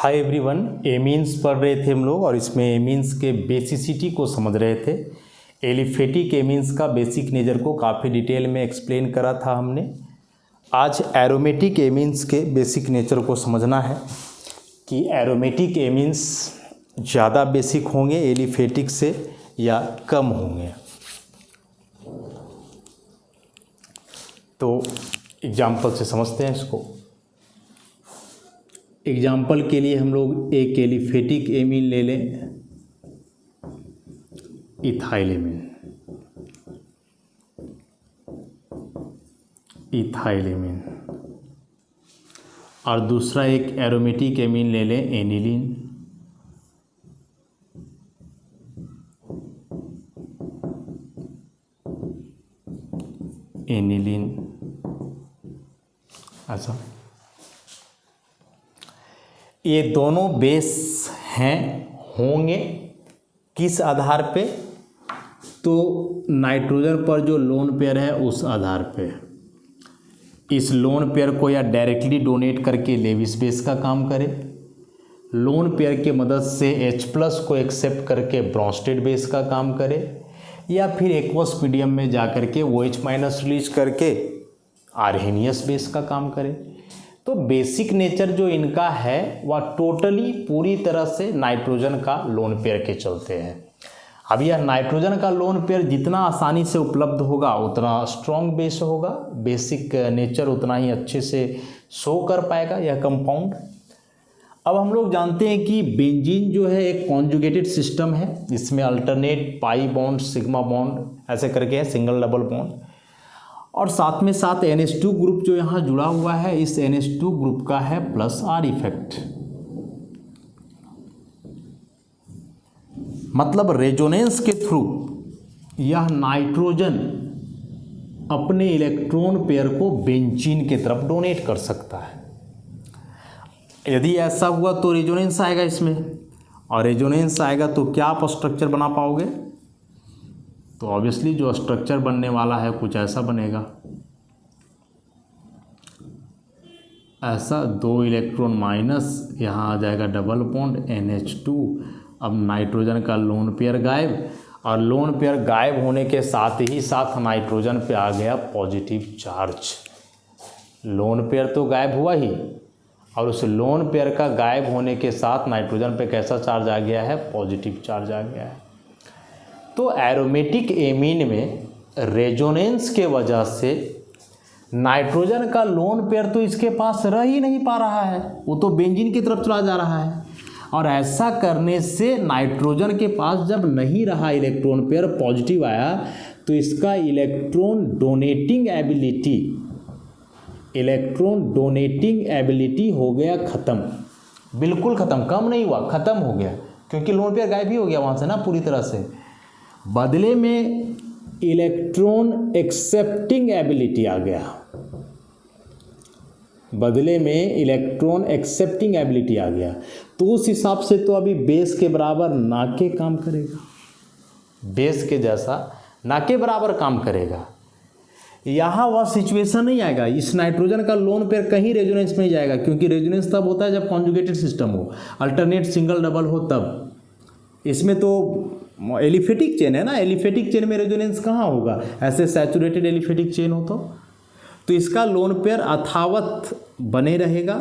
Hi everyone, amines पढ़ रहे थे हम लोग और इसमें एमीन्स के बेसिसिटी को समझ रहे थे। एलिफेटिक एमीन्स का बेसिक नेचर को काफ़ी डिटेल में एक्सप्लेन करा था हमने। आज एरोमेटिक एमीन्स के बेसिक नेचर को समझना है कि एरोमेटिक एमीन्स ज़्यादा बेसिक होंगे एलिफेटिक से या कम होंगे। तो एग्जाम्पल से समझते हैं इसको। एग्जाम्पल के लिए हम लोग एक एलिफेटिक एमीन ले लें, इथाइलेमीन। इथाइलेमीन और दूसरा एक एरोमेटिक एमीन ले लें, एनिलीन। एनिलीन अच्छा, ये दोनों बेस हैं होंगे किस आधार पे? तो नाइट्रोजन पर जो लोन पेयर है उस आधार पे। इस लोन पेयर को या डायरेक्टली डोनेट करके लेविस बेस का काम करे, लोन पेयर की मदद से H+ को एक्सेप्ट करके ब्रॉन्स्टेड बेस का काम करे, या फिर एक्वस मीडियम में जा कर के OH- रिलीज करके आर्हेनियस बेस का काम करे। तो बेसिक नेचर जो इनका है वह टोटली पूरी तरह से नाइट्रोजन का लोन पेयर के चलते हैं। अब यह नाइट्रोजन का लोन पेयर जितना आसानी से उपलब्ध होगा उतना स्ट्रॉन्ग बेस होगा, बेसिक नेचर उतना ही अच्छे से शो कर पाएगा यह कंपाउंड। अब हम लोग जानते हैं कि बेंजीन जो है एक कॉन्जुगेटेड सिस्टम है, इसमें alternate pi bond, sigma bond ऐसे करके है, सिंगल डबल बॉन्ड, और साथ में साथ NH2 ग्रुप जो यहाँ जुड़ा हुआ है, इस NH2 ग्रुप का है +R इफेक्ट। मतलब रेजोनेंस के थ्रू यह नाइट्रोजन अपने इलेक्ट्रॉन पेयर को बेंजीन की तरफ डोनेट कर सकता है। यदि ऐसा हुआ तो रेजोनेंस आएगा इसमें, और रेजोनेंस आएगा तो क्या आप स्ट्रक्चर बना पाओगे? तो ऑब्वियसली जो स्ट्रक्चर बनने वाला है कुछ ऐसा बनेगा, ऐसा 2 इलेक्ट्रॉन माइनस, यहाँ आ जाएगा डबल बॉन्ड NH2। अब नाइट्रोजन का लोन पेयर गायब, और लोन पेयर गायब होने के साथ ही साथ नाइट्रोजन पे आ गया पॉजिटिव चार्ज। लोन पेयर तो गायब हुआ ही, और उस लोन पेयर का गायब होने के साथ नाइट्रोजन पे कैसा चार्ज आ गया है? पॉजिटिव चार्ज आ गया है। तो एरोमेटिक एमीन में रेजोनेंस के वजह से नाइट्रोजन का लोन पेयर तो इसके पास रह ही नहीं पा रहा है, वो तो बेंजीन की तरफ चला जा रहा है। और ऐसा करने से नाइट्रोजन के पास जब नहीं रहा इलेक्ट्रॉन पेयर, पॉजिटिव आया, तो इसका इलेक्ट्रॉन डोनेटिंग एबिलिटी हो गया ख़त्म, बिल्कुल ख़त्म, कम नहीं हुआ, ख़त्म हो गया, क्योंकि लोन पेयर गायब ही हो गया वहाँ से ना पूरी तरह से। बदले में इलेक्ट्रॉन एक्सेप्टिंग एबिलिटी आ गया, बदले में इलेक्ट्रॉन एक्सेप्टिंग एबिलिटी आ गया। तो उस हिसाब से तो अभी बेस के बराबर ना के काम करेगा, बेस के जैसा ना के बराबर काम करेगा। यहाँ वह सिचुएशन नहीं आएगा, इस नाइट्रोजन का लोन पेयर कहीं रेजोनेंस में नहीं जाएगा, क्योंकि रेजोनेंस तब होता है जब कॉन्जुगेटेड सिस्टम हो, अल्टरनेट सिंगल डबल हो तब। इसमें तो एलिफेटिक चेन है ना, एलिफेटिक चेन में रेजोनेंस कहाँ होगा? ऐसे सैचुरेटेड एलिफेटिक चेन हो तो इसका लोन पेयर अथावत बने रहेगा,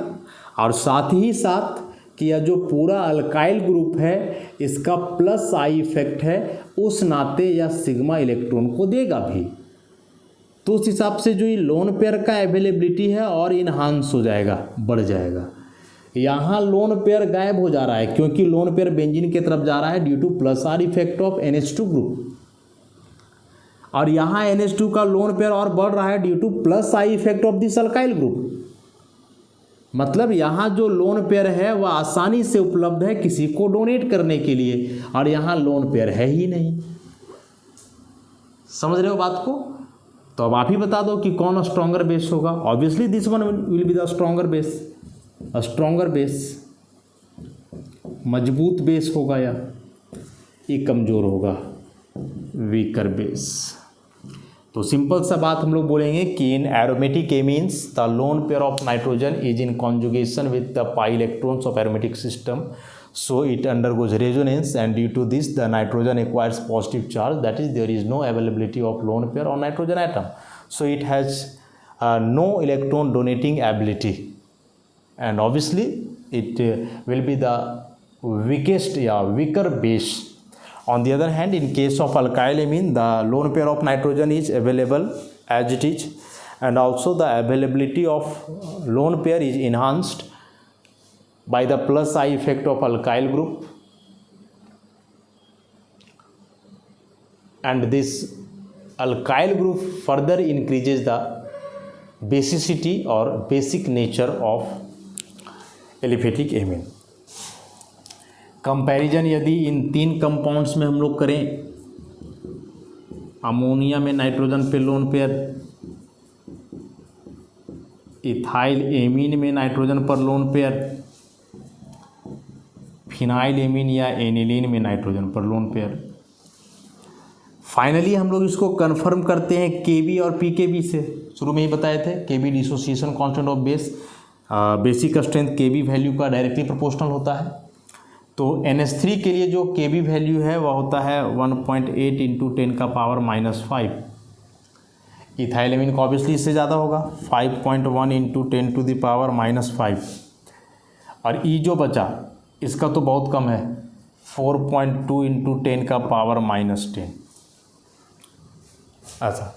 और साथ ही साथ कि यह जो पूरा अल्काइल ग्रुप है इसका +I इफेक्ट है, उस नाते यह सिग्मा इलेक्ट्रॉन को देगा भी। तो उस हिसाब से जो ये लोन पेयर का अवेलेबिलिटी है और इन्हांस हो जाएगा, बढ़ जाएगा। यहाँ लोन पेयर गायब हो जा रहा है क्योंकि लोन पेयर बेंजीन की तरफ जा रहा है due to +R effect of NH2 group, और यहाँ NH2 का लोन पेयर और बढ़ रहा है due to +I effect of this alkyl group. मतलब यहाँ जो लोन पेयर है वह आसानी से उपलब्ध है किसी को डोनेट करने के लिए, और यहाँ लोन पेयर है ही नहीं। समझ रहे हो बात को? तो अब आप ही बता दो कि कौन स्ट्रॉन्गर बेस होगा। Obviously this one will be the stronger base. Stronger base मजबूत बेस होगा या ये कमज़ोर होगा? Weaker base. तो सिंपल सा बात हम लोग बोलेंगे कि in aromatic amines the lone pair of nitrogen is in conjugation with the pi electrons of aromatic system, so it undergoes resonance and due to this the nitrogen acquires positive charge, that is there is no availability of lone pair on nitrogen atom, so it has no electron donating ability and obviously it will be the weaker base. On the other hand, in case of alkyl amine the lone pair of nitrogen is available as it is and also the availability of lone pair is enhanced by the plus I effect of alkyl group, and this alkyl group further increases the basicity or basic nature of aliphatic amine. Comparison यदि इन 3 compounds में हम लोग करें, ammonia में nitrogen पे lone pair, ethyl amine में nitrogen पर lone pair, phenyl amine या एनिलीन में नाइट्रोजन पर लोन पेयर। फाइनली हम लोग इसको कन्फर्म करते हैं केबी और पीकेबी से। शुरू में ही बताए थे KB dissociation constant of base, basic strength KB value का डायरेक्टली प्रोपोर्शनल होता है। तो NH3 के लिए जो केबी वैल्यू है वह होता है 1.8 इंटू 10 का पावर -5। इथाइल एमीन को ऑब्वियसली इससे ज़्यादा होगा 5.1 इंटू 10 टू द पावर -5। और ई जो बचा इसका तो बहुत कम है 4.2 इंटू 10 का पावर -10। ऐसा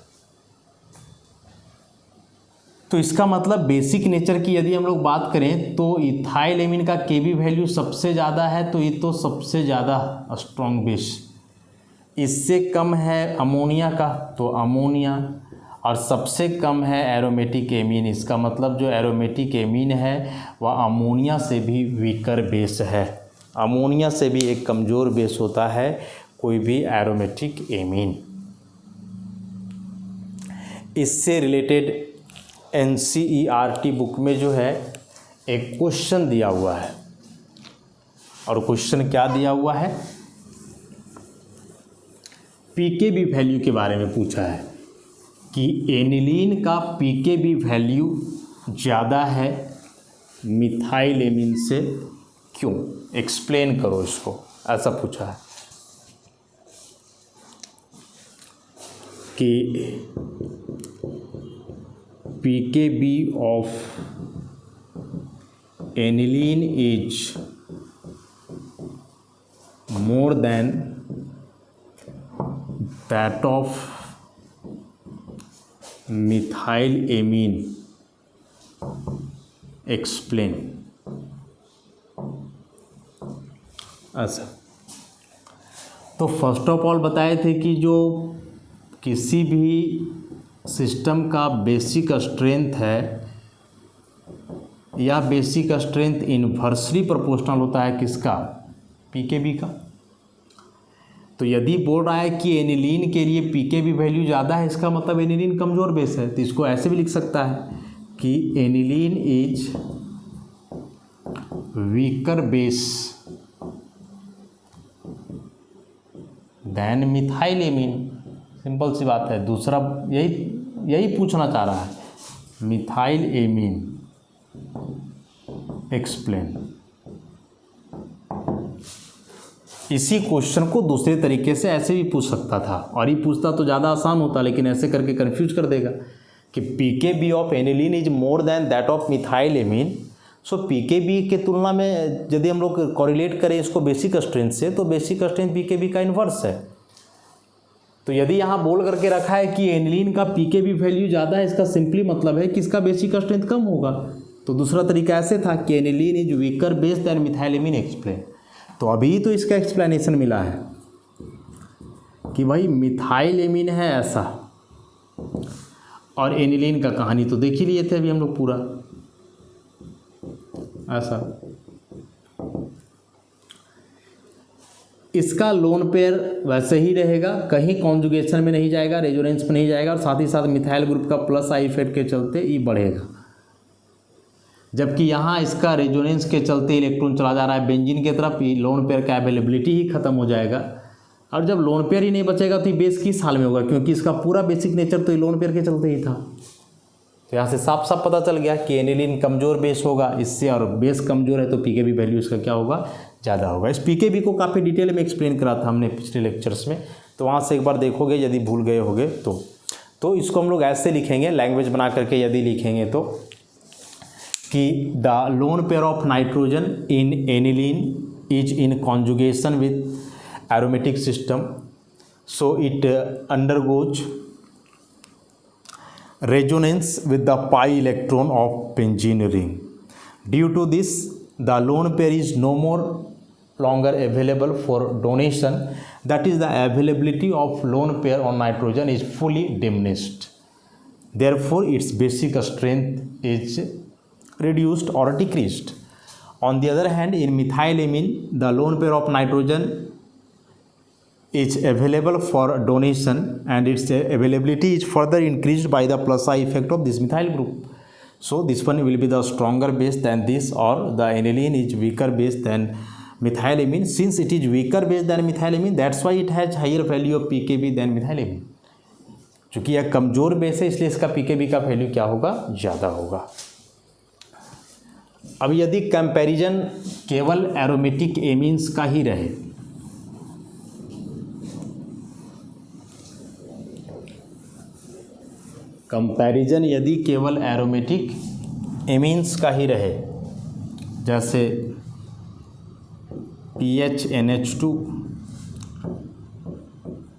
तो इसका मतलब बेसिक नेचर की यदि हम लोग बात करें तो इथाइल एमीन का केबी वैल्यू सबसे ज़्यादा है, तो ये तो सबसे ज़्यादा स्ट्रॉन्ग बेस। इससे कम है अमोनिया का तो अमोनिया, और सबसे कम है एरोमेटिक एमीन। इसका मतलब जो एरोमेटिक एमीन है वह अमोनिया से भी वीकर बेस है, अमोनिया से भी एक कमज़ोर बेस होता है कोई भी एरोमेटिक एमीन। इससे रिलेटेड NCERT बुक में जो है एक क्वेश्चन दिया हुआ है, और क्वेश्चन क्या दिया हुआ है, पीकेबी वैल्यू के बारे में पूछा है कि एनिलीन का पीकेबी वैल्यू ज़्यादा है मिथाइल एमीन से, क्यों, एक्सप्लेन करो इसको, ऐसा पूछा है कि pKb of aniline is more than that of methyl amine, explain। ऐसा तो फर्स्ट ऑफ ऑल बताए थे कि जो किसी भी सिस्टम का बेसिक स्ट्रेंथ है या बेसिक स्ट्रेंथ इन्वर्सली प्रोपोर्शनल होता है किसका, पीकेबी का। तो यदि बोल रहा है कि एनिलीन के लिए पीकेबी वैल्यू ज़्यादा है, इसका मतलब एनिलीन कमज़ोर बेस है। तो इसको ऐसे भी लिख सकता है कि aniline is weaker base than methyl amine. Simple सी बात है। दूसरा यही पूछना चाह रहा है, मिथाइल एमीन एक्सप्लेन। इसी क्वेश्चन को दूसरे तरीके से ऐसे भी पूछ सकता था, और ये पूछता तो ज़्यादा आसान होता, लेकिन ऐसे करके कंफ्यूज कर देगा कि pKb of aniline is more than that of methyl amine. So pKb के तुलना में यदि हम लोग कोरिलेट करें इसको बेसिक स्ट्रेंथ से, तो बेसिक स्ट्रेंथ पीकेबी का इन्वर्स है। तो यदि यहाँ बोल करके रखा है कि एनिलीन का पीकेबी वैल्यू ज़्यादा है, इसका सिंपली मतलब है कि इसका बेसिक स्ट्रेंथ कम होगा। तो दूसरा तरीका ऐसे था कि aniline is weaker base than methyl amine explain. तो अभी तो इसका एक्सप्लेनेशन मिला है कि भाई मिथाइल एमीन है ऐसा, और एनिलीन का कहानी तो देख ही लिए थे अभी हम लोग पूरा ऐसा। इसका लोन पेयर वैसे ही रहेगा, कहीं कॉन्जुगेशन में नहीं जाएगा, रेजोनेंस में नहीं जाएगा, और साथ ही साथ मिथाइल ग्रुप का प्लस आई इफेक्ट के चलते ई बढ़ेगा। जबकि यहाँ इसका रेजोनेंस के चलते इलेक्ट्रॉन चला जा रहा है बेंजीन की तरफ, लोन पेयर का अवेलेबिलिटी ही खत्म हो जाएगा। और जब लोन पेयर ही नहीं बचेगा तो ये बेस किस हाल में होगा, क्योंकि इसका पूरा बेसिक नेचर तो ये लोन पेयर के चलते ही था। तो यहाँ से साफ साफ पता चल गया कि एनिलीन कमज़ोर बेस होगा इससे, और बेस कमज़ोर है तो पीकेबी वैल्यू इसका क्या होगा, ज़्यादा होगा। इस पीकेबी को काफ़ी डिटेल में एक्सप्लेन करा था हमने पिछले लेक्चर्स में, तो वहाँ से एक बार देखोगे यदि भूल गए होगे तो इसको हम लोग ऐसे लिखेंगे, लैंग्वेज बना करके यदि लिखेंगे तो, कि the lone pair of nitrogen in aniline is in conjugation with aromatic system, so it undergoes resonance with the pi electron of benzene ring. Due to this, the lone pair is no more longer available for donation. That is, the availability of lone pair on nitrogen is fully diminished. Therefore, its basic strength is reduced or decreased. On the other hand, in methylamine, the lone pair of nitrogen is available for donation and its availability is further increased by the plus I effect of this methyl group. So this one will be the stronger base than this, or the aniline is weaker base than methylamine. Since it is weaker base than methylamine, that's why it has higher value of pKb than methylamine. चूँकि यह कमज़ोर base है इसलिए इसका pKb का value क्या होगा, ज़्यादा होगा। अब यदि कंपैरिजन केवल एरोमेटिक एमीन्स का ही रहे, कंपैरिजन यदि केवल एरोमेटिक एमीन्स का ही रहे, जैसे PHNH2,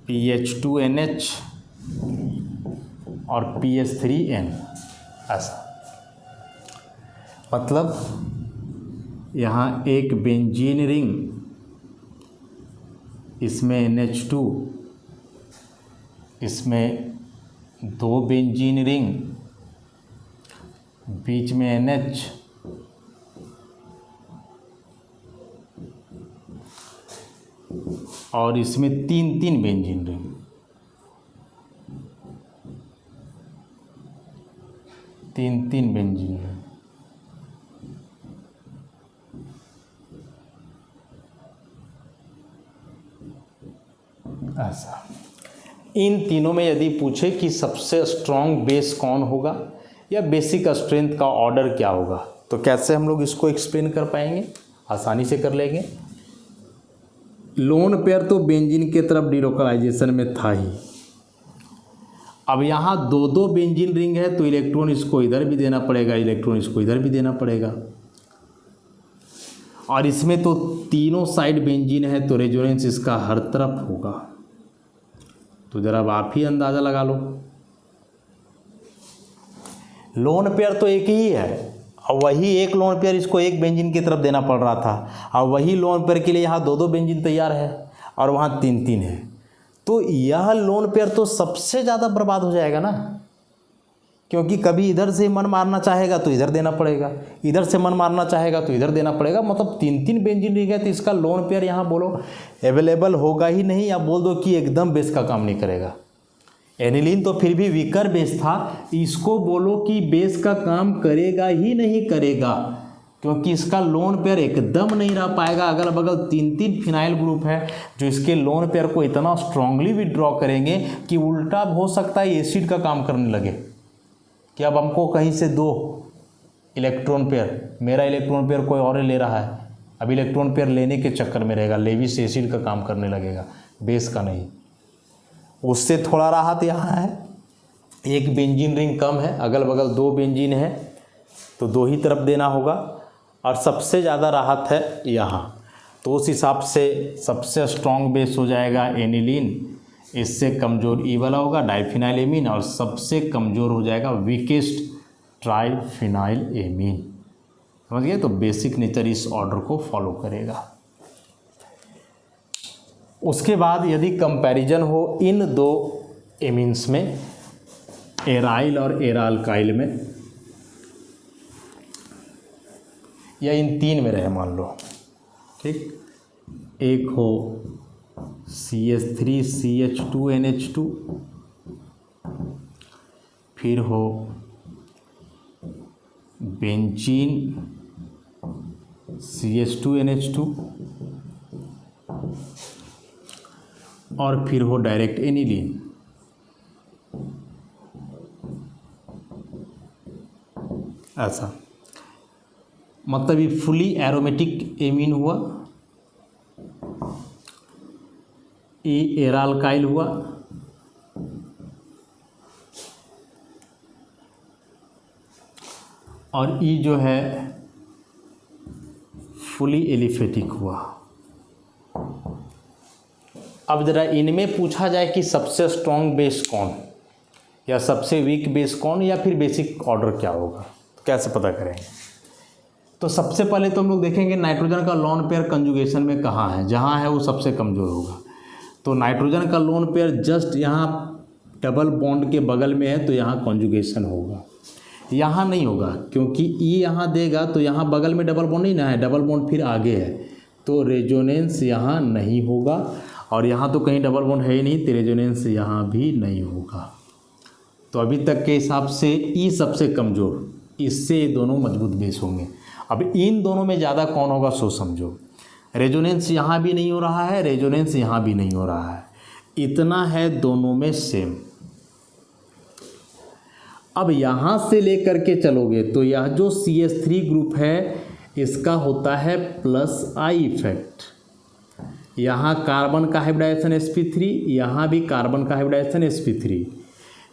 PH2NH और PH3N, ऐसा मतलब यहाँ एक बेंजीन रिंग, इसमें NH2, इसमें 2 बेंजीन रिंग, बीच में NH, और इसमें 3 बेंजीन रिंग, 3 बेंजीन रिंग। ऐसा इन तीनों में यदि पूछे कि सबसे स्ट्रॉन्ग बेस कौन होगा या बेसिक स्ट्रेंथ का ऑर्डर क्या होगा, तो कैसे हम लोग इसको एक्सप्लेन कर पाएंगे, आसानी से कर लेंगे। लोन पेयर तो बेंजीन के तरफ डिलोकलाइजेशन में था ही। अब यहाँ 2 बेंजीन रिंग है तो इलेक्ट्रॉन इसको इधर भी देना पड़ेगा, इलेक्ट्रॉन इसको इधर भी देना पड़ेगा, और इसमें तो तीनों साइड बेंजीन है तो रेजोनेंस इसका हर तरफ होगा। तो जरा अब आप ही अंदाज़ा लगा लो। लोन पेयर तो एक ही है और वही एक लोन पेयर इसको एक बेंजीन की तरफ देना पड़ रहा था, और वही लोन पेयर के लिए यहाँ 2 बेंजीन तैयार है और वहाँ 3 है, तो यह लोन पेयर तो सबसे ज़्यादा बर्बाद हो जाएगा ना, क्योंकि कभी इधर से मन मारना चाहेगा तो इधर देना पड़ेगा, इधर से मन मारना चाहेगा तो इधर देना पड़ेगा। मतलब 3 बेंजीन रिंग है तो इसका लोन पेयर यहाँ बोलो अवेलेबल होगा ही नहीं, या बोल दो कि एकदम बेस का काम नहीं करेगा। एनिलीन तो फिर भी वीकर बेस था, इसको बोलो कि बेस का काम करेगा ही नहीं करेगा, क्योंकि इसका लोन पेयर एकदम नहीं रह पाएगा। अगल बगल 3 फिनाइल ग्रुप है जो इसके लोन पेयर को इतना स्ट्रांगली विड्रॉ करेंगे कि उल्टा हो सकता है एसिड का काम करने लगे कि अब हमको कहीं से 2 इलेक्ट्रॉन पेयर, मेरा इलेक्ट्रॉन पेयर कोई और ले रहा है, अब इलेक्ट्रॉन पेयर लेने के चक्कर में रहेगा, लेविस एसिड का काम करने लगेगा, बेस का नहीं। उससे थोड़ा राहत यहाँ है, एक बेंजीन रिंग कम है, अगल बगल 2 बेंजीन है तो 2 ही तरफ देना होगा, और सबसे ज़्यादा राहत है यहाँ। तो उस हिसाब से सबसे स्ट्रॉन्ग बेस हो जाएगा एनिलीन, इससे कमज़ोर ई वाला होगा डाइफिनाइल एमीन, और सबसे कमज़ोर हो जाएगा वीकेस्ट ट्राइफिनाइल एमीन। समझ गए? तो बेसिक नेचर इस ऑर्डर को फॉलो करेगा। उसके बाद यदि कंपैरिजन हो इन 2 एमीन्स में, एराइल और एराल्काइल में, या इन 3 में रहे मान लो, ठीक, एक हो CH3CH2NH2, फिर हो बेंजीन CH2NH2, और फिर हो डायरेक्ट एनिलीन। ऐसा मतलब ये फुली एरोमेटिक एमीन हुआ, ये एराल्काइल हुआ, और ई जो है फुली एलिफेटिक हुआ। अब ज़रा इनमें पूछा जाए कि सबसे स्ट्रॉन्ग बेस कौन या सबसे वीक बेस कौन या फिर बेसिक ऑर्डर क्या होगा, तो कैसे पता करेंगे? तो सबसे पहले तो हम लोग देखेंगे नाइट्रोजन का लोन पेयर कंजुगेशन में कहाँ है, जहाँ है वो सबसे कमज़ोर होगा। तो नाइट्रोजन का लोन पेयर जस्ट यहाँ डबल बॉन्ड के बगल में है, तो यहाँ कंजुगेशन होगा। यहाँ नहीं होगा क्योंकि ई यहाँ देगा तो यहाँ बगल में डबल बॉन्ड नहीं ना है, डबल बॉन्ड फिर आगे है, तो रेजोनेंस यहाँ नहीं होगा। और यहाँ तो कहीं डबल बॉन्ड है ही नहीं, तो रेजोनेंस यहाँ भी नहीं होगा। तो अभी तक के हिसाब से ई सबसे कमज़ोर, इससे ये दोनों मजबूत बेस होंगे। अब इन दोनों में ज़्यादा कौन होगा सो समझो। रेजोनेंस यहाँ भी नहीं हो रहा है, रेजोनेंस यहाँ भी नहीं हो रहा है, इतना है दोनों में सेम। अब यहाँ से लेकर के चलोगे तो यह जो CH3 ग्रुप है इसका होता है प्लस आई इफेक्ट। यहाँ कार्बन का हाइब्रिडाइजेशन sp3, यहाँ भी कार्बन का हाइब्रिडाइजेशन sp3,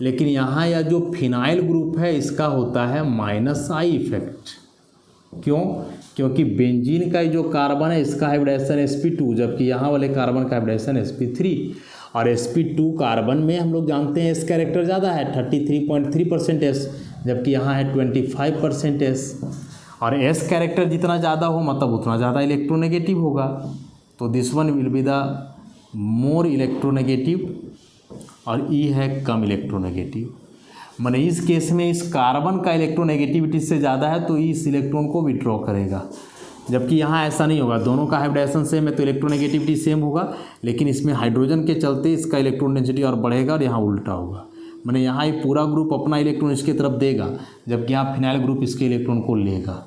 लेकिन यहाँ यह जो फिनाइल ग्रुप है इसका होता है माइनस आई इफेक्ट। क्यों? क्योंकि बेंजीन का जो कार्बन है इसका हाइब्रिडाइजेशन sp2, जबकि यहाँ वाले कार्बन का हाइब्रिडाइजेशन sp3। और sp2 कार्बन में हम लोग जानते हैं एस कैरेक्टर ज़्यादा है 33.3% एस, जबकि यहाँ है 25% एस। और एस कैरेक्टर जितना ज़्यादा हो मतलब उतना ज़्यादा इलेक्ट्रोनेगेटिव होगा। तो this one will be the more electronegative और ई है कम इलेक्ट्रोनेगेटिव। माने इस केस में इस कार्बन का इलेक्ट्रोनेगेटिविटी से ज़्यादा है तो इस इलेक्ट्रॉन को विड्रॉ करेगा, जबकि यहाँ ऐसा नहीं होगा। दोनों का हाइब्रिडाइजेशन सेम है तो इलेक्ट्रोनेगेटिविटी सेम होगा, लेकिन इसमें हाइड्रोजन के चलते इसका इलेक्ट्रॉन डेंसिटी और बढ़ेगा और यहाँ उल्टा होगा। माने यहाँ ये पूरा ग्रुप अपना इलेक्ट्रॉन इसके तरफ देगा, जबकि यहाँ फिनाइल ग्रुप इसके इलेक्ट्रॉन को लेगा।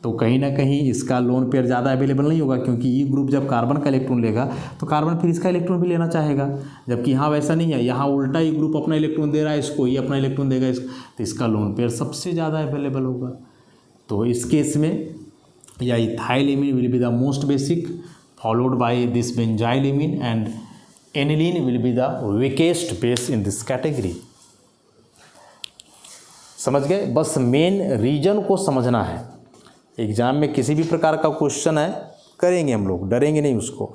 तो कहीं ना कहीं इसका लोन पेयर ज़्यादा अवेलेबल नहीं होगा, क्योंकि ई ग्रुप जब कार्बन का इलेक्ट्रॉन लेगा तो कार्बन फिर इसका इलेक्ट्रॉन भी लेना चाहेगा, जबकि यहाँ वैसा नहीं है। यहाँ उल्टा ई ग्रुप अपना इलेक्ट्रॉन दे रहा है इसको, ये अपना इलेक्ट्रॉन देगा इसको, तो इसका लोन पेयर सबसे ज़्यादा अवेलेबल होगा। तो इस केस में या ethyl amine will be the most basic, followed by this benzyl amine, and aniline will be the weakest base in this category. समझ गए? बस मेन रीजन को समझना है। एग्ज़ाम में किसी भी प्रकार का क्वेश्चन है करेंगे हम लोग, डरेंगे नहीं उसको।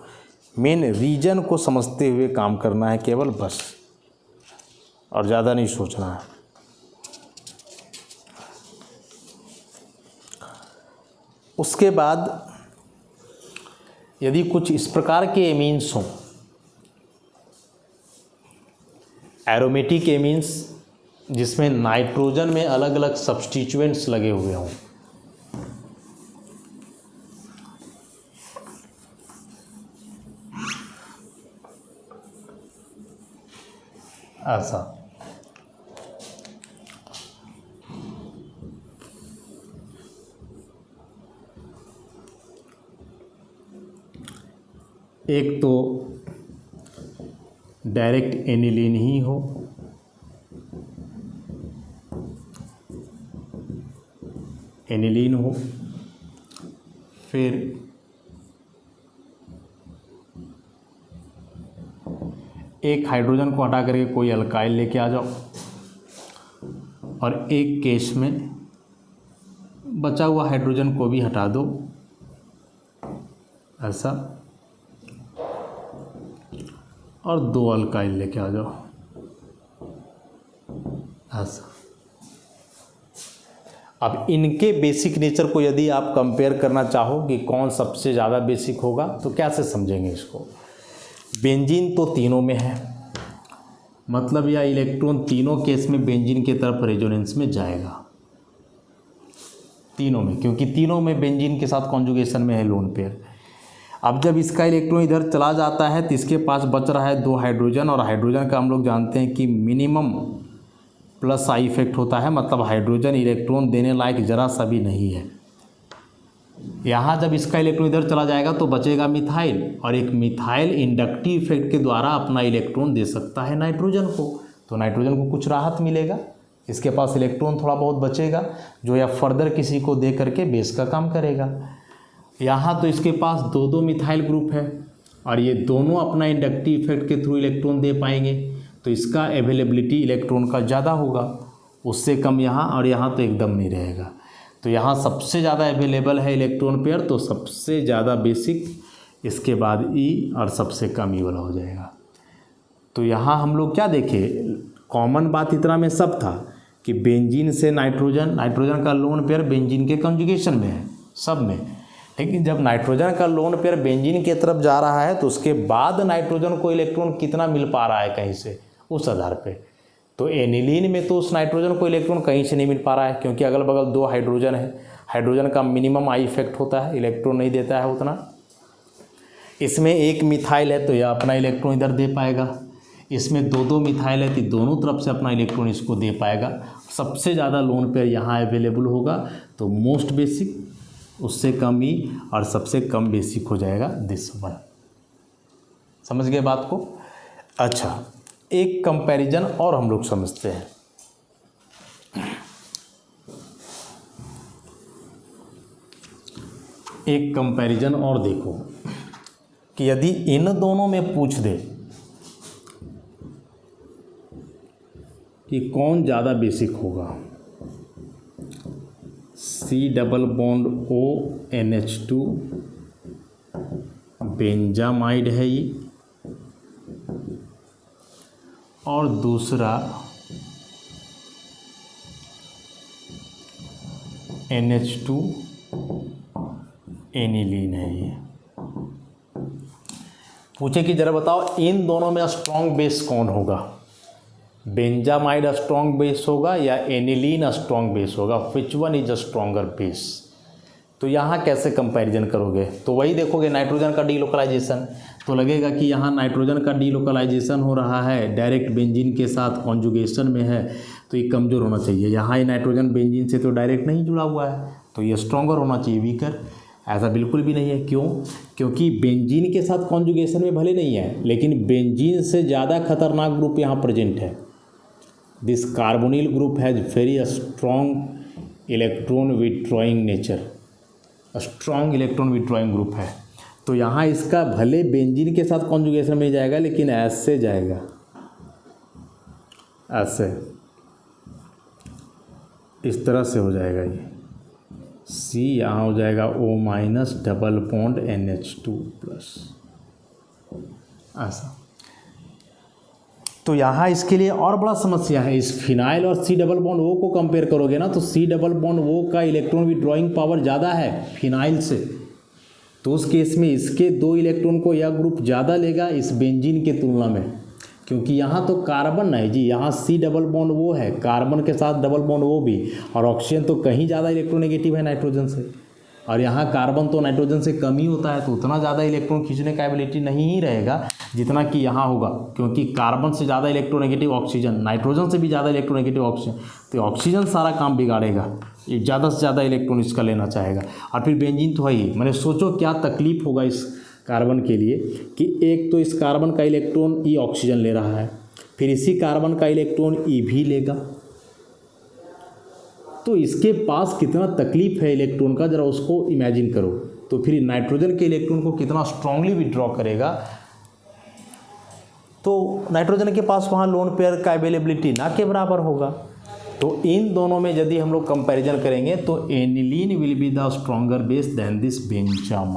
मेन रीजन को समझते हुए काम करना है केवल, बस, और ज़्यादा नहीं सोचना है। उसके बाद यदि कुछ इस प्रकार के एमीन्स हों, एरोमेटिक एमीन्स जिसमें नाइट्रोजन में अलग अलग सब्स्टिट्यूएंट्स लगे हुए हों, ऐसा एक तो डायरेक्ट एनिलीन ही हो, एनिलीन हो, फिर एक हाइड्रोजन को हटा करके कोई अल्काइल लेके आ जाओ, और एक केस में बचा हुआ हाइड्रोजन को भी हटा दो, ऐसा, और दो अल्काइल लेके आ जाओ, ऐसा। अब इनके बेसिक नेचर को यदि आप कंपेयर करना चाहो कि कौन सबसे ज़्यादा बेसिक होगा, तो कैसे समझेंगे इसको? बेंजीन तो तीनों में है, मतलब यह इलेक्ट्रॉन तीनों केस में बेंजीन की तरफ रेजोनेंस में जाएगा, तीनों में, क्योंकि तीनों में बेंजीन के साथ कॉन्जुगेशन में है लोन पेयर। अब जब इसका इलेक्ट्रॉन इधर चला जाता है तो इसके पास बच रहा है दो हाइड्रोजन, और हाइड्रोजन का हम लोग जानते हैं कि मिनिमम प्लस आई इफेक्ट होता है, मतलब हाइड्रोजन इलेक्ट्रॉन देने लायक जरा सा भी नहीं है। यहाँ जब इसका इलेक्ट्रॉन इधर चला जाएगा तो बचेगा मिथाइल, और एक मिथाइल इंडक्टिव इफेक्ट के द्वारा अपना इलेक्ट्रॉन दे सकता है नाइट्रोजन को, तो नाइट्रोजन को कुछ राहत मिलेगा, इसके पास इलेक्ट्रॉन थोड़ा बहुत बचेगा जो या फर्दर किसी को दे करके बेस का काम करेगा। यहाँ तो इसके पास दो दो मिथाइल ग्रुप है और ये दोनों अपना इंडक्टिव इफेक्ट के थ्रू इलेक्ट्रॉन दे पाएंगे, तो इसका अवेलेबिलिटी इलेक्ट्रॉन का ज़्यादा होगा, उससे कम यहाँ, और यहाँ तो एकदम नहीं रहेगा। तो यहाँ सबसे ज़्यादा अवेलेबल है इलेक्ट्रॉन पेयर, तो सबसे ज़्यादा बेसिक, इसके बाद ई, और सबसे कम ई वाला हो जाएगा। तो यहाँ हम लोग क्या देखे, कॉमन बात इतना में सब था कि बेंजीन से नाइट्रोजन, नाइट्रोजन का लोन पेयर बेंजीन के कंजुगेशन में है सब में, लेकिन जब नाइट्रोजन का लोन पेयर बेंजीन की तरफ जा रहा है तो उसके बाद नाइट्रोजन को इलेक्ट्रॉन कितना मिल पा रहा है कहीं से, उस आधार पे। तो एनिलीन में तो उस नाइट्रोजन को इलेक्ट्रॉन कहीं से नहीं मिल पा रहा है, क्योंकि अगल बगल दो हाइड्रोजन है, हाइड्रोजन का मिनिमम आई इफेक्ट होता है, इलेक्ट्रॉन नहीं देता है उतना। इसमें एक मिथाइल है तो यह अपना इलेक्ट्रॉन इधर दे पाएगा, इसमें दो दो मिथाइल है तो दोनों तरफ से अपना इलेक्ट्रॉन इसको दे पाएगा। सबसे ज़्यादा लोन पेयर यहाँ अवेलेबल होगा, तो मोस्ट बेसिक, उससे कम ई, और सबसे कम बेसिक हो जाएगा दिस वन। समझ गए बात को? अच्छा, एक कंपैरिजन और हम लोग समझते हैं। एक कंपैरिजन और देखो कि यदि इन दोनों में पूछ दे कि कौन ज़्यादा बेसिक होगा, C double bond O NH2 benzamide है ये, और दूसरा NH2 एनिलीन है ये। पूछे कि जरा बताओ इन दोनों में स्ट्रॉन्ग बेस कौन होगा, बेंजामाइड स्ट्रॉन्ग बेस होगा या एनिलीन स्ट्रॉन्ग बेस होगा, which one is a stronger base. तो यहाँ कैसे कंपैरिजन करोगे, तो वही देखोगे नाइट्रोजन का डीलोकलाइजेशन, तो लगेगा कि यहाँ नाइट्रोजन का डीलोकलाइजेशन हो रहा है, डायरेक्ट बेंजीन के साथ कॉन्जुगेशन में है, तो ये कमज़ोर होना चाहिए। यहाँ ये नाइट्रोजन बेंजीन से तो डायरेक्ट नहीं जुड़ा हुआ है, तो ये स्ट्रॉन्गर होना चाहिए, वीकर। ऐसा बिल्कुल भी नहीं है, क्यों? क्योंकि बेंजीन के साथ कॉन्जुगेशन में भले नहीं है, लेकिन बेंजीन से ज़्यादा खतरनाक ग्रुप यहाँ प्रेजेंट है। This carbonyl group has very strong electron withdrawing nature, strong electron withdrawing group है। तो यहाँ इसका भले बेंजीन के साथ कॉन्जुगेशन में जाएगा, लेकिन ऐसे जाएगा, ऐसे, इस तरह से हो जाएगा ये C, यहाँ हो जाएगा O- double bond NH2 plus, ऐसा। तो यहाँ इसके लिए और बड़ा समस्या है, इस फिनाइल और C डबल बॉन्ड O को कंपेयर करोगे ना, तो C डबल बॉन्ड O का इलेक्ट्रॉन विथड्रॉइंग पावर ज़्यादा है फिनाइल से, तो उस केस में इसके दो इलेक्ट्रॉन को यह ग्रुप ज़्यादा लेगा इस बेंजीन के तुलना में, क्योंकि यहाँ तो कार्बन है जी, यहाँ C डबल बॉन्ड O है, कार्बन के साथ डबल बॉन्ड O भी, और ऑक्सीजन तो कहीं ज़्यादा इलेक्ट्रोनेगेटिव है नाइट्रोजन से, और यहाँ कार्बन तो नाइट्रोजन से कम ही होता है, तो उतना ज़्यादा इलेक्ट्रॉन खींचने का एबिलिटी नहीं ही रहेगा जितना कि यहाँ होगा, क्योंकि कार्बन से ज़्यादा इलेक्ट्रोनेगेटिव ऑक्सीजन, नाइट्रोजन से भी ज़्यादा इलेक्ट्रोनेगेटिव ऑक्सीजन, तो ऑक्सीजन सारा काम बिगाड़ेगा, ये ज़्यादा से ज़्यादा इलेक्ट्रॉन इसका लेना चाहेगा। और फिर बेंजीन तो है ही, मैंने सोचो क्या तकलीफ होगा इस कार्बन के लिए कि एक तो इस कार्बन का इलेक्ट्रॉन ई ऑक्सीजन ले रहा है, फिर इसी कार्बन का इलेक्ट्रॉन ई भी लेगा, तो इसके पास कितना तकलीफ है इलेक्ट्रॉन का, जरा उसको इमेजिन करो। तो फिर नाइट्रोजन के इलेक्ट्रॉन को कितना स्ट्रांगली विड्रॉ करेगा, तो नाइट्रोजन के पास वहाँ लोन पेयर का अवेलेबिलिटी ना के बराबर होगा। तो इन दोनों में यदि हम लोग कंपैरिजन करेंगे तो aniline will be the stronger base than this benzamide.